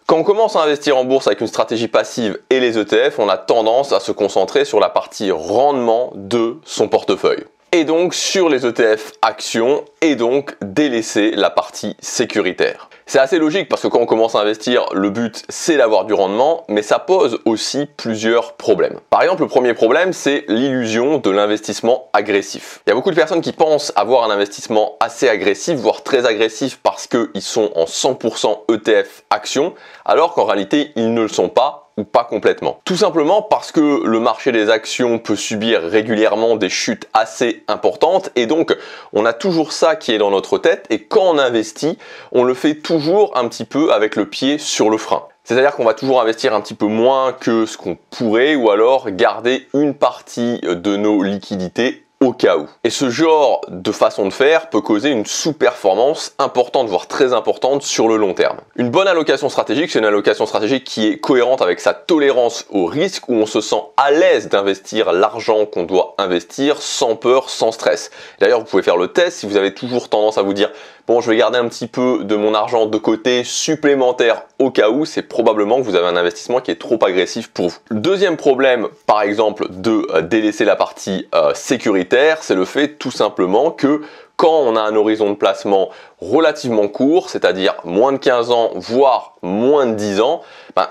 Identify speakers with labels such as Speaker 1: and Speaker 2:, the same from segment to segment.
Speaker 1: Quand on commence à investir en bourse avec une stratégie passive et les ETF, on a tendance à se concentrer sur la partie rendement de son portefeuille. Et donc sur les ETF actions et donc délaisser la partie sécuritaire. C'est assez logique parce que quand on commence à investir, le but c'est d'avoir du rendement, mais ça pose aussi plusieurs problèmes. Par exemple, le premier problème, c'est l'illusion de l'investissement agressif. Il y a beaucoup de personnes qui pensent avoir un investissement assez agressif, voire très agressif parce qu'ils sont en 100% ETF actions, alors qu'en réalité ils ne le sont pas ou pas complètement. Tout simplement parce que le marché des actions peut subir régulièrement des chutes assez importantes et donc on a toujours ça qui est dans notre tête et quand on investit, on le fait toujours un petit peu avec le pied sur le frein. C'est-à-dire qu'on va toujours investir un petit peu moins que ce qu'on pourrait ou alors garder une partie de nos liquidités au cas où. Et ce genre de façon de faire peut causer une sous-performance importante, voire très importante sur le long terme. Une bonne allocation stratégique, c'est une allocation stratégique qui est cohérente avec sa tolérance au risque, où on se sent à l'aise d'investir l'argent qu'on doit investir sans peur, sans stress. D'ailleurs, vous pouvez faire le test si vous avez toujours tendance à vous dire bon, je vais garder un petit peu de mon argent de côté supplémentaire au cas où, c'est probablement que vous avez un investissement qui est trop agressif pour vous. Le deuxième problème, par exemple, de délaisser la partie sécuritaire, c'est le fait tout simplement que quand on a un horizon de placement relativement court, c'est-à-dire moins de 15 ans, voire moins de 10 ans,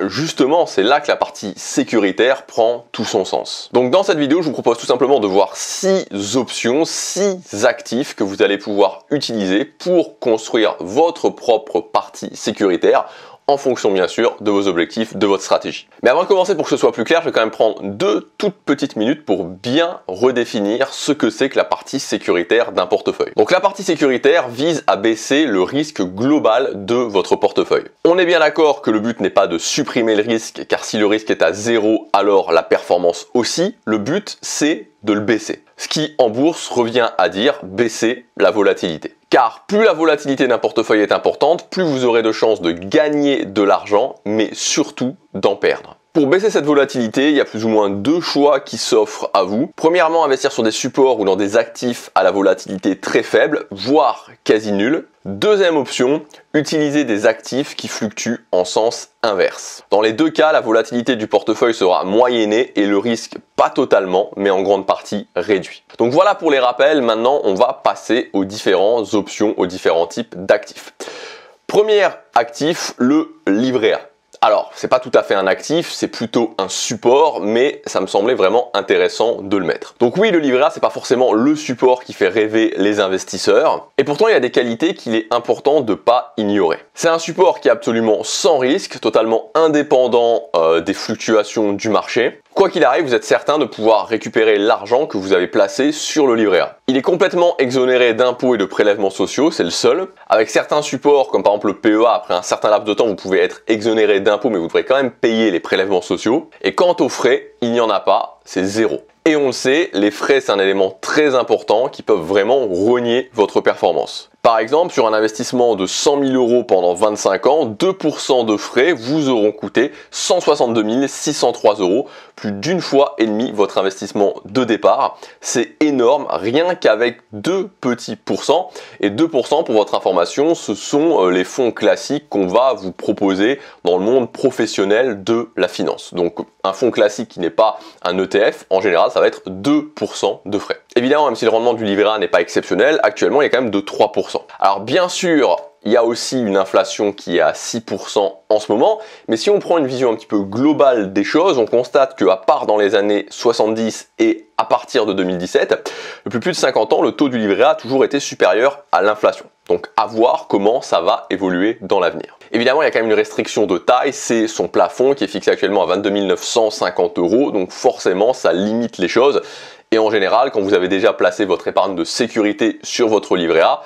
Speaker 1: justement, c'est là que la partie sécuritaire prend tout son sens. Donc dans cette vidéo, je vous propose tout simplement de voir 6 options, 6 actifs que vous allez pouvoir utiliser pour construire votre propre partie sécuritaire en fonction bien sûr de vos objectifs, de votre stratégie. Mais avant de commencer, pour que ce soit plus clair, je vais quand même prendre 2 toutes petites minutes pour bien redéfinir ce que c'est que la partie sécuritaire d'un portefeuille. Donc la partie sécuritaire vise à baisser le risque global de votre portefeuille. On est bien d'accord que le but n'est pas de supprimer le risque, car si le risque est à 0, alors la performance aussi. Le but, c'est de le baisser. Ce qui en bourse revient à dire baisser la volatilité. Car plus la volatilité d'un portefeuille est importante, plus vous aurez de chances de gagner de l'argent, mais surtout d'en perdre. Pour baisser cette volatilité, il y a plus ou moins 2 choix qui s'offrent à vous. Premièrement, investir sur des supports ou dans des actifs à la volatilité très faible, voire quasi nulle. Deuxième option, utiliser des actifs qui fluctuent en sens inverse. Dans les 2 cas, la volatilité du portefeuille sera moyennée et le risque pas totalement, mais en grande partie réduit. Donc voilà pour les rappels, maintenant on va passer aux différentes options, aux différents types d'actifs. Premier actif, le livret A. Alors, c'est pas tout à fait un actif, c'est plutôt un support, mais ça me semblait vraiment intéressant de le mettre. Donc oui, le livret A, c'est pas forcément le support qui fait rêver les investisseurs, et pourtant il y a des qualités qu'il est important de pas ignorer. C'est un support qui est absolument sans risque, totalement indépendant des fluctuations du marché. Quoi qu'il arrive, vous êtes certain de pouvoir récupérer l'argent que vous avez placé sur le livret A. Il est complètement exonéré d'impôts et de prélèvements sociaux, c'est le seul. Avec certains supports, comme par exemple le PEA, après un certain laps de temps, vous pouvez être exonéré d'impôts, mais vous devrez quand même payer les prélèvements sociaux. Et quant aux frais, il n'y en a pas, c'est 0. Et on le sait, les frais, c'est un élément très important qui peuvent vraiment rogner votre performance. Par exemple, sur un investissement de 100 000 € pendant 25 ans, 2% de frais vous auront coûté 162 603 €, plus d'une fois et demie votre investissement de départ. C'est énorme, rien qu'avec 2 petits pourcents. Et 2% pour votre information, ce sont les fonds classiques qu'on va vous proposer dans le monde professionnel de la finance. Donc un fonds classique qui n'est pas un ETF, en général, ça va être 2% de frais. Évidemment, même si le rendement du livret A n'est pas exceptionnel, actuellement il est quand même de 3%. Alors bien sûr, il y a aussi une inflation qui est à 6% en ce moment, mais si on prend une vision un petit peu globale des choses, on constate qu'à part dans les années 70 et à partir de 2017, depuis plus de 50 ans, le taux du livret A a toujours été supérieur à l'inflation. Donc à voir comment ça va évoluer dans l'avenir. Évidemment, il y a quand même une restriction de taille, c'est son plafond qui est fixé actuellement à 22 950 €, donc forcément ça limite les choses. Et en général, quand vous avez déjà placé votre épargne de sécurité sur votre livret A,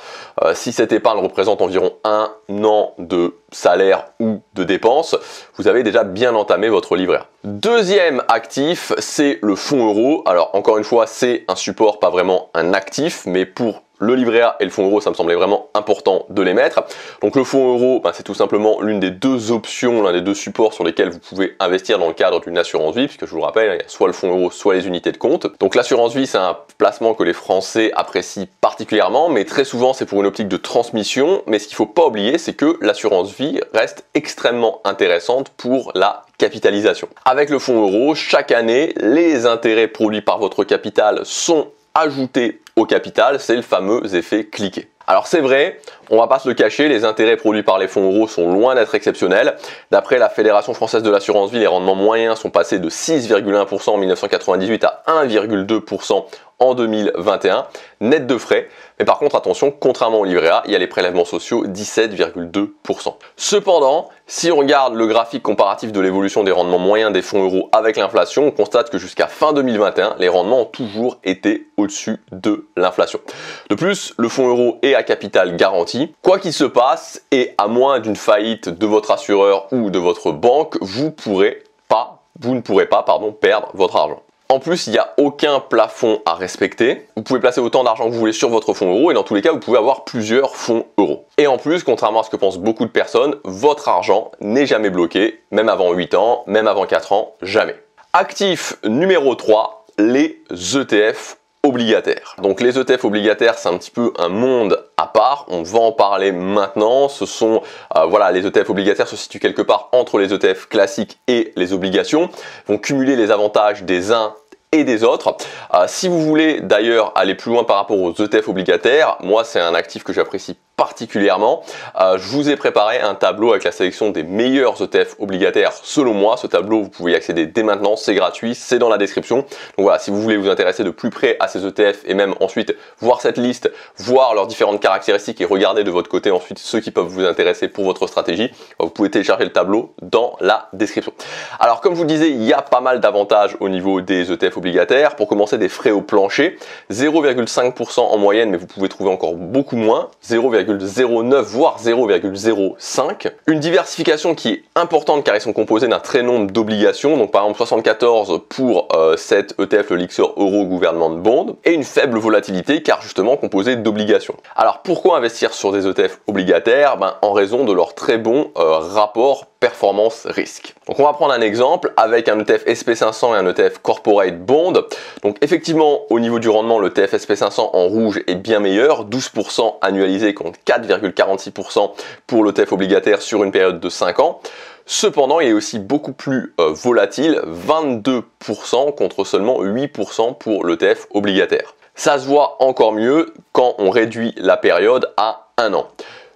Speaker 1: si cette épargne représente environ 1 an de salaire ou de dépenses, vous avez déjà bien entamé votre livret A. Deuxième actif, c'est le fonds euro. Alors encore une fois, c'est un support, pas vraiment un actif, mais pour le livret A et le fonds euro, ça me semblait vraiment important de les mettre. Donc le fonds euro, c'est tout simplement l'une des deux options, l'un des deux supports sur lesquels vous pouvez investir dans le cadre d'une assurance vie, puisque je vous le rappelle, il y a soit le fonds euro, soit les unités de compte. Donc l'assurance vie, c'est un placement que les Français apprécient particulièrement, mais très souvent c'est pour une optique de transmission. Mais ce qu'il ne faut pas oublier, c'est que l'assurance vie reste extrêmement intéressante pour la capitalisation. Avec le fonds euro, chaque année, les intérêts produits par votre capital sont ajoutés au capital, c'est le fameux effet cliquet. Alors c'est vrai, on va pas se le cacher, les intérêts produits par les fonds euros sont loin d'être exceptionnels. D'après la Fédération française de l'assurance vie, les rendements moyens sont passés de 6,1% en 1998 à 1,2% en 2021, net de frais. Mais par contre, attention, contrairement au livret A, il y a les prélèvements sociaux, 17,2%. Cependant, si on regarde le graphique comparatif de l'évolution des rendements moyens des fonds euros avec l'inflation, on constate que jusqu'à fin 2021, les rendements ont toujours été au-dessus de l'inflation. De plus, le fonds euro est à capital garanti. Quoi qu'il se passe, et à moins d'une faillite de votre assureur ou de votre banque, vous ne pourrez pas perdre votre argent. En plus, il n'y a aucun plafond à respecter. Vous pouvez placer autant d'argent que vous voulez sur votre fonds euro et dans tous les cas, vous pouvez avoir plusieurs fonds euros. Et en plus, contrairement à ce que pensent beaucoup de personnes, votre argent n'est jamais bloqué, même avant 8 ans, même avant 4 ans, jamais. Actif numéro 3, les ETF obligataires. Donc les ETF obligataires, c'est un petit peu un monde à part, on va en parler maintenant. Ce sont, les ETF obligataires se situent quelque part entre les ETF classiques et les obligations, vont cumuler les avantages des uns et des autres. Si vous voulez d'ailleurs aller plus loin par rapport aux ETF obligataires, moi c'est un actif que j'apprécie particulièrement. Je vous ai préparé un tableau avec la sélection des meilleurs ETF obligataires selon moi. Ce tableau, vous pouvez y accéder dès maintenant, c'est gratuit, c'est dans la description. Donc voilà, si vous voulez vous intéresser de plus près à ces ETF et même ensuite voir cette liste, voir leurs différentes caractéristiques et regarder de votre côté ensuite ceux qui peuvent vous intéresser pour votre stratégie, vous pouvez télécharger le tableau dans la description. Alors comme je vous disais, il y a pas mal d'avantages au niveau des ETF obligataires. Pour commencer, des frais au plancher, 0,5% en moyenne, mais vous pouvez trouver encore beaucoup moins, 0,09 voire 0,05. Une diversification qui est importante car ils sont composés d'un très nombre d'obligations, donc par exemple 74 pour cet ETF, le Lyxor Euro Government Bond, et une faible volatilité car justement composé d'obligations. Alors pourquoi investir sur des ETF obligataires? En raison de leur très bon rapport performance-risque. Donc on va prendre un exemple avec un ETF SP500 et un ETF Corporate Bond. Donc effectivement, au niveau du rendement, le ETF SP500 en rouge est bien meilleur, 12% annualisé contre 4,46% pour l'ETF obligataire sur une période de 5 ans. Cependant, il est aussi beaucoup plus volatile, 22% contre seulement 8% pour l'ETF obligataire. Ça se voit encore mieux quand on réduit la période à 1 an.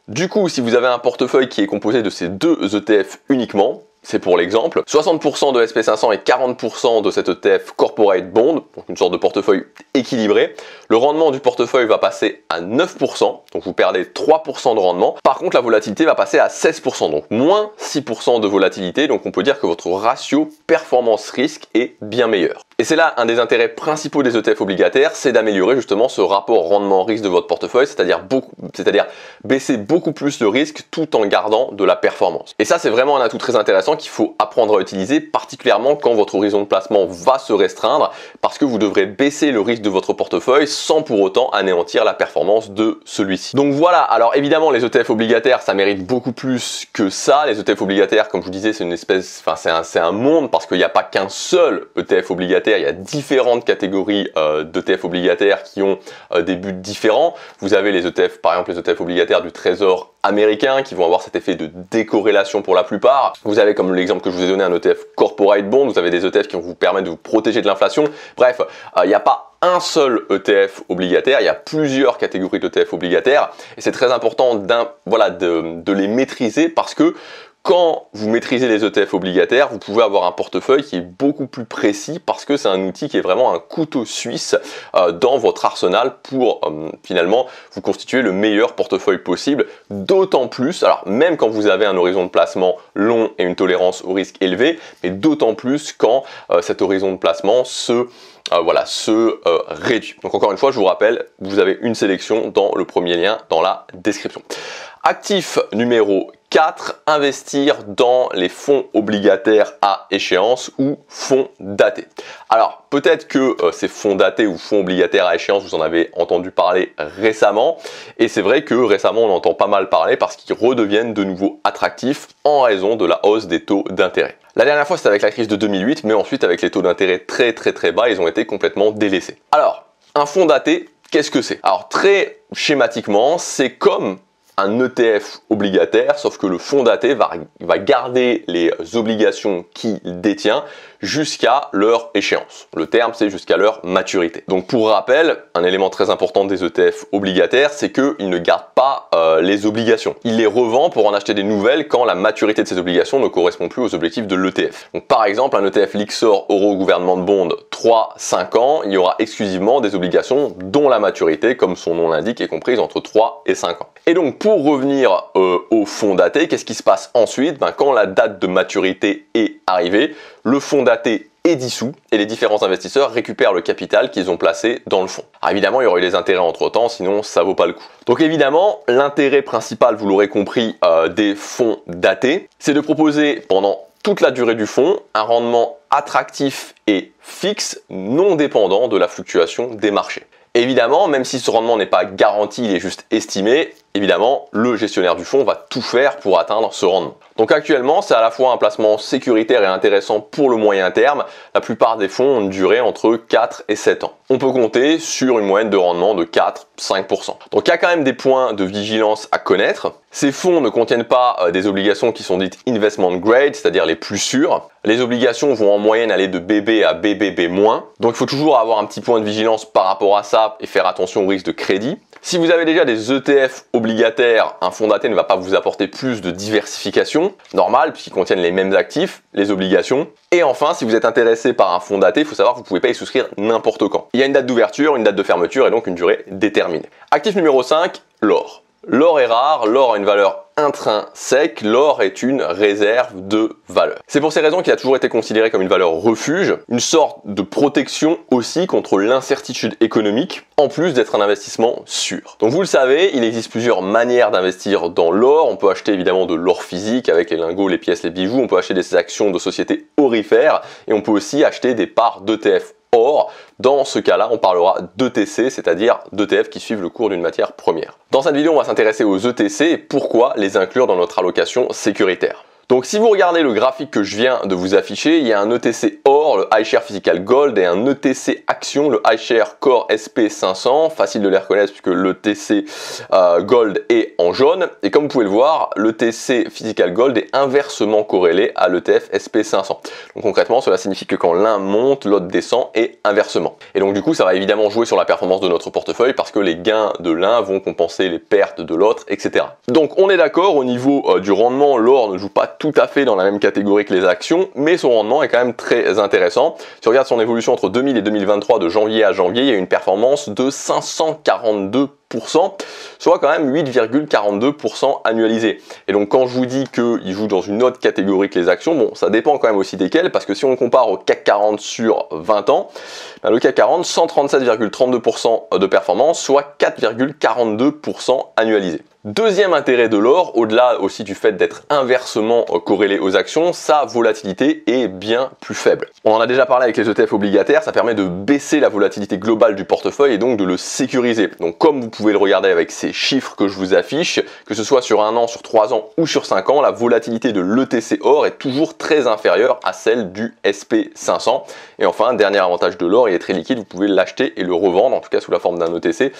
Speaker 1: Du coup, si vous avez un portefeuille qui est composé de ces deux ETF uniquement, c'est pour l'exemple, 60% de SP500 et 40% de cet ETF Corporate Bond, donc une sorte de portefeuille équilibré, le rendement du portefeuille va passer à 9%, donc vous perdez 3% de rendement. Par contre, la volatilité va passer à 16%, donc moins 6% de volatilité, donc on peut dire que votre ratio performance-risque est bien meilleur. Et c'est là un des intérêts principaux des ETF obligataires, c'est d'améliorer justement ce rapport rendement-risque de votre portefeuille, c'est-à-dire baisser beaucoup plus le risque tout en gardant de la performance. Et ça, c'est vraiment un atout très intéressant qu'il faut apprendre à utiliser, particulièrement quand votre horizon de placement va se restreindre, parce que vous devrez baisser le risque de votre portefeuille sans pour autant anéantir la performance de celui-ci. Donc voilà, alors évidemment les ETF obligataires, ça mérite beaucoup plus que ça. Les ETF obligataires, comme je vous disais, c'est une espèce, c'est un monde, parce qu'il n'y a pas qu'un seul ETF obligataire. Il y a différentes catégories d'ETF obligataires qui ont des buts différents. Vous avez les ETF, par exemple les ETF obligataires du Trésor américain qui vont avoir cet effet de décorrélation pour la plupart. Vous avez, comme l'exemple que je vous ai donné, un ETF Corporate Bond. Vous avez des ETF qui vont vous permettre de vous protéger de l'inflation. Bref, il n'y a pas un seul ETF obligataire, il y a plusieurs catégories d'ETF obligataires et c'est très important de les maîtriser, parce que quand vous maîtrisez les ETF obligataires, vous pouvez avoir un portefeuille qui est beaucoup plus précis, parce que c'est un outil qui est vraiment un couteau suisse dans votre arsenal pour finalement vous constituer le meilleur portefeuille possible. D'autant plus, alors même quand vous avez un horizon de placement long et une tolérance au risque élevée, mais d'autant plus quand cet horizon de placement se réduit. Donc encore une fois, je vous rappelle, vous avez une sélection dans le premier lien dans la description. Actif numéro 4. Investir dans les fonds obligataires à échéance ou fonds datés. Alors, peut-être que ces fonds datés ou fonds obligataires à échéance, vous en avez entendu parler récemment. Et c'est vrai que récemment, on entend pas mal parler parce qu'ils redeviennent de nouveau attractifs en raison de la hausse des taux d'intérêt. La dernière fois, c'était avec la crise de 2008, mais ensuite, avec les taux d'intérêt très bas, ils ont été complètement délaissés. Alors, un fonds daté, qu'est-ce que c'est? Alors, très schématiquement, c'est comme un ETF obligataire, sauf que le fonds daté va garder les obligations qu'il détient jusqu'à leur échéance. Le terme, c'est jusqu'à leur maturité. Donc pour rappel, un élément très important des ETF obligataires, c'est qu'ils ne gardent pas les obligations. Ils les revendent pour en acheter des nouvelles quand la maturité de ces obligations ne correspond plus aux objectifs de l'ETF. Donc par exemple, un ETF Lyxor Euro Gouvernement de Bond 3-5 ans, il y aura exclusivement des obligations dont la maturité, comme son nom l'indique, est comprise entre 3 et 5 ans. Et donc pour revenir au fonds daté, qu'est-ce qui se passe ensuite? Quand la date de maturité est arrivée, le fonds daté est dissous et les différents investisseurs récupèrent le capital qu'ils ont placé dans le fonds. Alors évidemment, il y aurait eu des intérêts entre temps, sinon ça vaut pas le coup. Donc évidemment, l'intérêt principal, vous l'aurez compris, des fonds datés, c'est de proposer pendant toute la durée du fonds un rendement attractif et fixe, non dépendant de la fluctuation des marchés. Évidemment, même si ce rendement n'est pas garanti, il est juste estimé, évidemment, le gestionnaire du fonds va tout faire pour atteindre ce rendement. Donc actuellement, c'est à la fois un placement sécuritaire et intéressant pour le moyen terme. La plupart des fonds ont une durée entre 4 et 7 ans. On peut compter sur une moyenne de rendement de 4-5%. Donc il y a quand même des points de vigilance à connaître. Ces fonds ne contiennent pas des obligations qui sont dites investment grade, c'est-à-dire les plus sûres. Les obligations vont en moyenne aller de BB à BBB-. Donc il faut toujours avoir un petit point de vigilance par rapport à ça et faire attention au risque de crédit. Si vous avez déjà des ETF obligataires, un fonds daté ne va pas vous apporter plus de diversification, normal, puisqu'ils contiennent les mêmes actifs, les obligations. Et enfin, si vous êtes intéressé par un fonds daté, il faut savoir que vous ne pouvez pas y souscrire n'importe quand. Il y a une date d'ouverture, une date de fermeture et donc une durée déterminée. Actif numéro 5, l'or. L'or est rare, l'or a une valeur intrinsèque, l'or est une réserve de valeur. C'est pour ces raisons qu'il a toujours été considéré comme une valeur refuge, une sorte de protection aussi contre l'incertitude économique, en plus d'être un investissement sûr. Donc vous le savez, il existe plusieurs manières d'investir dans l'or. On peut acheter évidemment de l'or physique avec les lingots, les pièces, les bijoux, on peut acheter des actions de sociétés orifères et on peut aussi acheter des parts d'ETF. Or, dans ce cas-là, on parlera d'ETC, c'est-à-dire d'ETF qui suivent le cours d'une matière première. Dans cette vidéo, on va s'intéresser aux ETC et pourquoi les inclure dans notre allocation sécuritaire. Donc si vous regardez le graphique que je viens de vous afficher, il y a un ETC Or, le iShares Physical Gold, et un ETC Action, le iShares Core SP500. Facile de les reconnaître puisque l'ETC Gold est en jaune. Et comme vous pouvez le voir, l'ETC Physical Gold est inversement corrélé à l'ETF SP500. Donc concrètement, cela signifie que quand l'un monte, l'autre descend et inversement. Et donc du coup, ça va évidemment jouer sur la performance de notre portefeuille parce que les gains de l'un vont compenser les pertes de l'autre, etc. Donc on est d'accord, au niveau du rendement, l'or ne joue pas tout à fait dans la même catégorie que les actions, mais son rendement est quand même très intéressant. Si on regarde son évolution entre 2000 et 2023 de janvier à janvier, il y a une performance de 542%, soit quand même 8,42% annualisé. Et donc quand je vous dis qu'il joue dans une autre catégorie que les actions, bon, ça dépend quand même aussi desquelles, parce que si on compare au CAC 40 sur 20 ans, le CAC 40, 137,32% de performance, soit 4,42% annualisé. Deuxième intérêt de l'or, au-delà aussi du fait d'être inversement corrélé aux actions, sa volatilité est bien plus faible. On en a déjà parlé avec les ETF obligataires, ça permet de baisser la volatilité globale du portefeuille et donc de le sécuriser. Donc comme vous pouvez le regarder avec ces chiffres que je vous affiche, que ce soit sur 1 an, sur 3 ans ou sur 5 ans, la volatilité de l'ETC Or est toujours très inférieure à celle du SP500. Et enfin, dernier avantage de l'or, il est très liquide, vous pouvez l'acheter et le revendre, en tout cas sous la forme d'un ETC,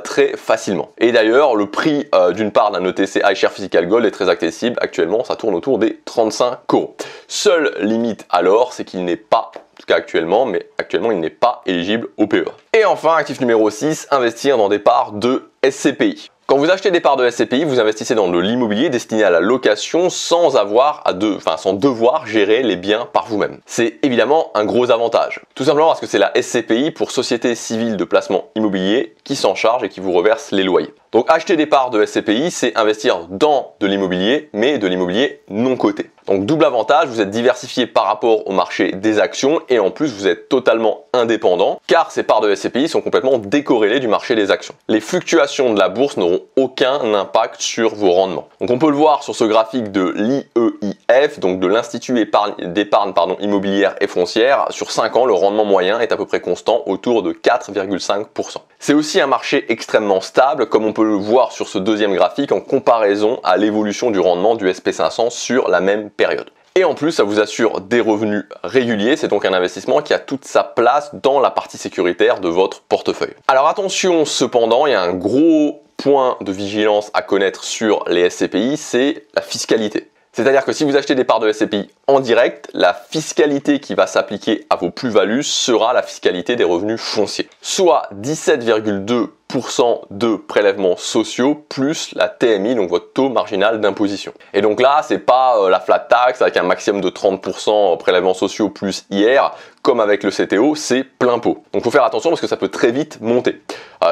Speaker 1: très facilement. Et d'ailleurs, le prix d'une part d'un ETC iShares Physical Gold est très accessible. Actuellement, ça tourne autour des 35 €. Seule limite à l'or, c'est qu'il n'est pas, en tout cas actuellement, mais actuellement il n'est pas éligible au PEA. Et enfin, actif numéro 6, investir dans des parts de SCPI. Quand vous achetez des parts de SCPI, vous investissez dans de l'immobilier destiné à la location sans devoir gérer les biens par vous-même. C'est évidemment un gros avantage. Tout simplement parce que c'est la SCPI pour Société Civile de Placement Immobilier qui s'en charge et qui vous reverse les loyers. Donc acheter des parts de SCPI, c'est investir dans de l'immobilier, mais de l'immobilier non coté. Donc double avantage, vous êtes diversifié par rapport au marché des actions et en plus vous êtes totalement indépendant car ces parts de SCPI sont complètement décorrélées du marché des actions. Les fluctuations de la bourse n'auront aucun impact sur vos rendements. Donc on peut le voir sur ce graphique de l'IEIF, donc de l'Institut d'épargne immobilière et foncière. Sur 5 ans, le rendement moyen est à peu près constant autour de 4,5%. C'est aussi un marché extrêmement stable, comme on peut le voir sur ce deuxième graphique en comparaison à l'évolution du rendement du SP500 sur la même période. Et en plus, ça vous assure des revenus réguliers, c'est donc un investissement qui a toute sa place dans la partie sécuritaire de votre portefeuille. Alors attention cependant, il y a un gros point de vigilance à connaître sur les SCPI, c'est la fiscalité. C'est-à-dire que si vous achetez des parts de SCPI en direct, la fiscalité qui va s'appliquer à vos plus-values sera la fiscalité des revenus fonciers, soit 17,2% de prélèvements sociaux plus la TMI, donc votre taux marginal d'imposition. Et donc là, c'est pas la flat tax avec un maximum de 30% prélèvements sociaux plus IR, comme avec le CTO, c'est plein pot. Donc faut faire attention parce que ça peut très vite monter.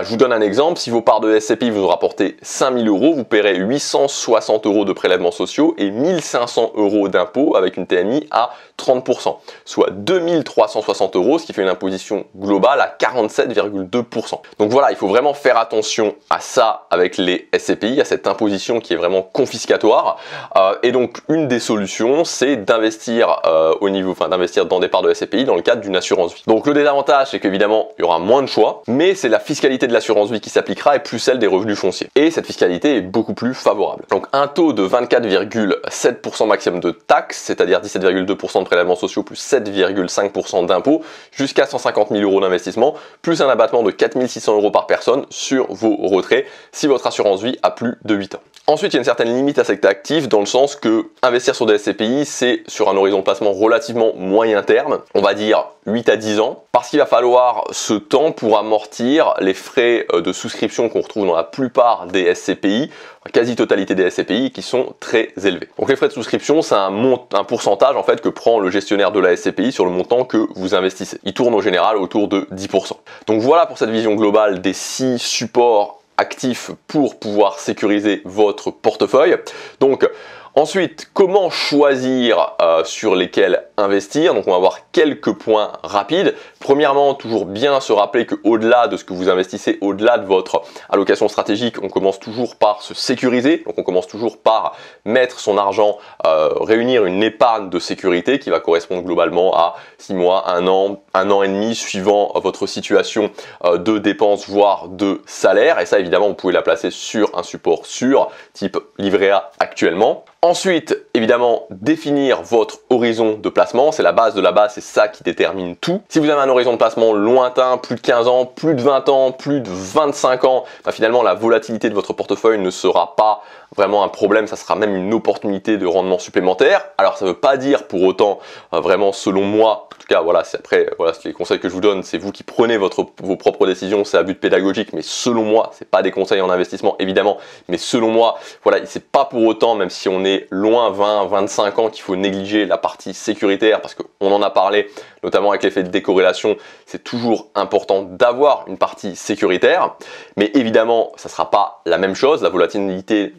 Speaker 1: Je vous donne un exemple, si vos parts de SCPI vous ont rapporté 5 000 €, vous paierez 860 € de prélèvements sociaux et 1 500 € d'impôts avec une TMI à 30%, soit 2 360 €, ce qui fait une imposition globale à 47,2%. Donc voilà, il faut vraiment faire attention à ça avec les SCPI, à cette imposition qui est vraiment confiscatoire. Et donc une des solutions, c'est d'investir d'investir dans des parts de SCPI dans le cadre d'une assurance vie. Donc le désavantage, c'est qu'évidemment, il y aura moins de choix, mais c'est la fiscalité de l'assurance vie qui s'appliquera et plus celle des revenus fonciers. Et cette fiscalité est beaucoup plus favorable. Donc un taux de 24,7% maximum de taxes, c'est-à-dire 17,2% de prélèvements sociaux plus 7,5% d'impôts, jusqu'à 150 000 € d'investissement, plus un abattement de 4 600 € par personne sur vos retraits si votre assurance vie a plus de 8 ans. Ensuite, il y a une certaine limite à cet actif dans le sens que investir sur des SCPI, c'est sur un horizon de placement relativement moyen terme, on va dire 8 à 10 ans, parce qu'il va falloir ce temps pour amortir les frais de souscription qu'on retrouve dans la plupart des SCPI, la quasi-totalité des SCPI qui sont très élevés. Donc les frais de souscription, c'est un pourcentage en fait que prend le gestionnaire de la SCPI sur le montant que vous investissez. Il tourne au général autour de 10%. Donc voilà pour cette vision globale des 6 supports actifs pour pouvoir sécuriser votre portefeuille. Donc ensuite, comment choisir sur lesquels investir? Donc on va voir quelques points rapides. Premièrement, toujours bien se rappeler qu'au-delà de ce que vous investissez, au-delà de votre allocation stratégique, on commence toujours par se sécuriser. Donc on commence toujours par mettre son argent, réunir une épargne de sécurité qui va correspondre globalement à 6 mois, 1 an et demi, suivant votre situation de dépenses, voire de salaire. Et ça, évidemment, vous pouvez la placer sur un support sûr, type livret A actuellement. Ensuite, évidemment, définir votre horizon de placement, c'est la base de la base, c'est ça qui détermine tout. Si vous avez un horizon de placement lointain, plus de 15 ans, plus de 20 ans, plus de 25 ans, finalement la volatilité de votre portefeuille ne sera pas vraiment un problème, ça sera même une opportunité de rendement supplémentaire. Alors ça ne veut pas dire pour autant, vraiment selon moi, en tout cas voilà, c'est après, voilà, les conseils que je vous donne, c'est vous qui prenez vos propres décisions, c'est à but pédagogique, mais selon moi, c'est pas des conseils en investissement évidemment, mais selon moi, voilà, c'est pas pour autant, même si on est loin 20-25 ans, qu'il faut négliger la partie sécuritaire, parce qu'on en a parlé, notamment avec l'effet de décorrélation, c'est toujours important d'avoir une partie sécuritaire, mais évidemment, ça sera pas la même chose, la volatilité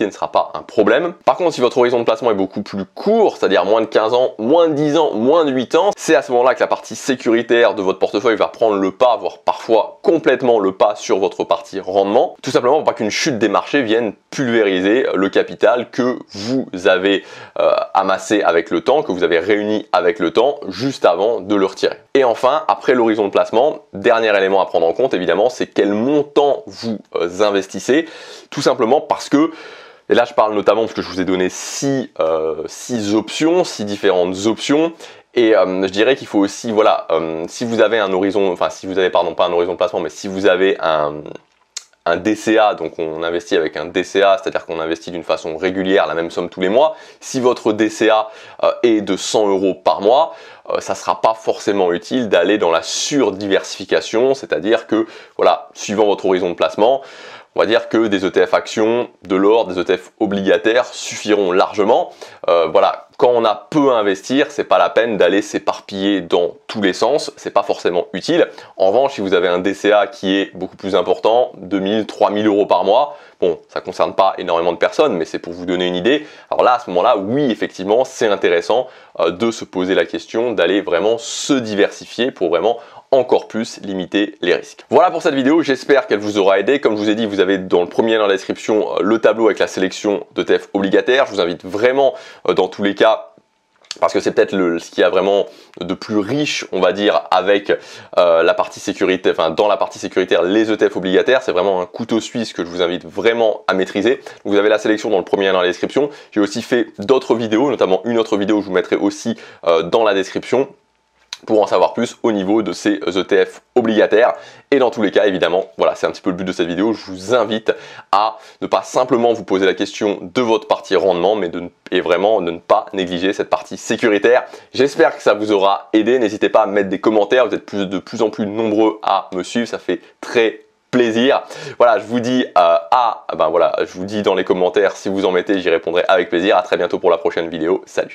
Speaker 1: ne sera pas un problème. Par contre, si votre horizon de placement est beaucoup plus court, c'est-à-dire moins de 15 ans, moins de 10 ans, moins de 8 ans, c'est à ce moment-là que la partie sécuritaire de votre portefeuille va prendre le pas, voire parfois complètement le pas sur votre partie rendement, tout simplement pour pas qu'une chute des marchés vienne pulvériser le capital que vous avez amassé avec le temps, que vous avez réuni avec le temps, juste avant de le retirer. Et enfin, après l'horizon de placement, dernier élément à prendre en compte, évidemment, c'est quel montant vous investissez, tout simplement parce que, et là je parle notamment parce que je vous ai donné 6 options, 6 différentes options, et je dirais qu'il faut aussi, voilà, si vous avez un horizon, enfin si vous avez, pardon, pas un horizon de placement, mais si vous avez un DCA, donc on investit avec un DCA, c'est-à-dire qu'on investit d'une façon régulière la même somme tous les mois. Si votre DCA est de 100 € par mois, ça ne sera pas forcément utile d'aller dans la surdiversification, c'est-à-dire que, voilà, suivant votre horizon de placement, on va dire que des ETF actions, de l'or, des ETF obligataires suffiront largement. Voilà, quand on a peu à investir, c'est pas la peine d'aller s'éparpiller dans tous les sens, c'est pas forcément utile. En revanche, si vous avez un DCA qui est beaucoup plus important, 2000, 3000 euros par mois, bon, ça ne concerne pas énormément de personnes, mais c'est pour vous donner une idée. Alors là, à ce moment-là, oui, effectivement, c'est intéressant de se poser la question, d'aller vraiment se diversifier pour vraiment encore plus limiter les risques. Voilà pour cette vidéo, j'espère qu'elle vous aura aidé. Comme je vous ai dit, vous avez dans le premier lien dans la description le tableau avec la sélection d'ETF obligataires. Je vous invite vraiment dans tous les cas, parce que c'est peut-être ce qu'il y a vraiment de plus riche, on va dire, avec la partie sécurité, enfin dans la partie sécuritaire, les ETF obligataires, c'est vraiment un couteau suisse que je vous invite vraiment à maîtriser. Vous avez la sélection dans le premier lien dans la description. J'ai aussi fait d'autres vidéos, notamment une autre vidéo que je vous mettrai aussi dans la description, pour en savoir plus au niveau de ces ETF obligataires. Et dans tous les cas, évidemment, voilà, c'est un petit peu le but de cette vidéo. Je vous invite à ne pas simplement vous poser la question de votre partie rendement, mais vraiment de ne pas négliger cette partie sécuritaire. J'espère que ça vous aura aidé. N'hésitez pas à mettre des commentaires. Vous êtes de plus en plus nombreux à me suivre. Ça fait très plaisir. Voilà, je vous dis je vous dis dans les commentaires, si vous en mettez, j'y répondrai avec plaisir. À très bientôt pour la prochaine vidéo. Salut!